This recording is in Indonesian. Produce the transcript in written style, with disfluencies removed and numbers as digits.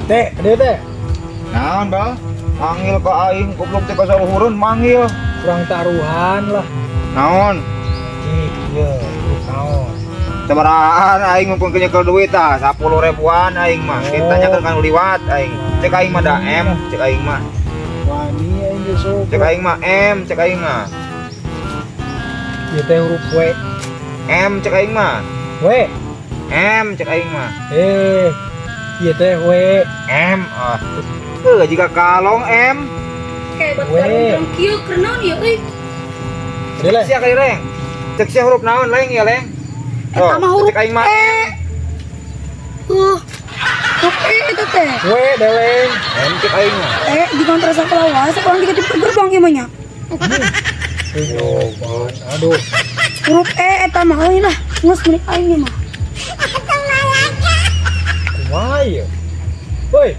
Teh, dia teh. Naon, Bal? Manggil ke aing goblok teh ka saluhureun manggil. Kurang taruhan lah. Naon? Iya, naon. Sabarahan aing mumpung nyekel duit tah 10 ribuan aing mah. Kita tanyakeun kan liwat aing. Cek aing mah da M, cek aing mah. Wani aing geus sok. Cek aing mah M, cek aing mah. Ieu teh huruf W. M cek aing mah. W. M cek aing mah. Ieu teh W. M jika kalong M. Kayak Weh. baru kieu kenaon ieu euy. Dia lah. Sia kali reng. Cek sia huruf naon leng ya leng. Eta mah huruf cek aing mah E. Huruf E eta teh. W deleng. M cek aing mah. Di kontra sekolah sekolah juga di gerbang ieu mah nya. Aduh. Huruf E eta mah euy lah. Geus menik aing ieu mah. Kumaha ieu? Woi,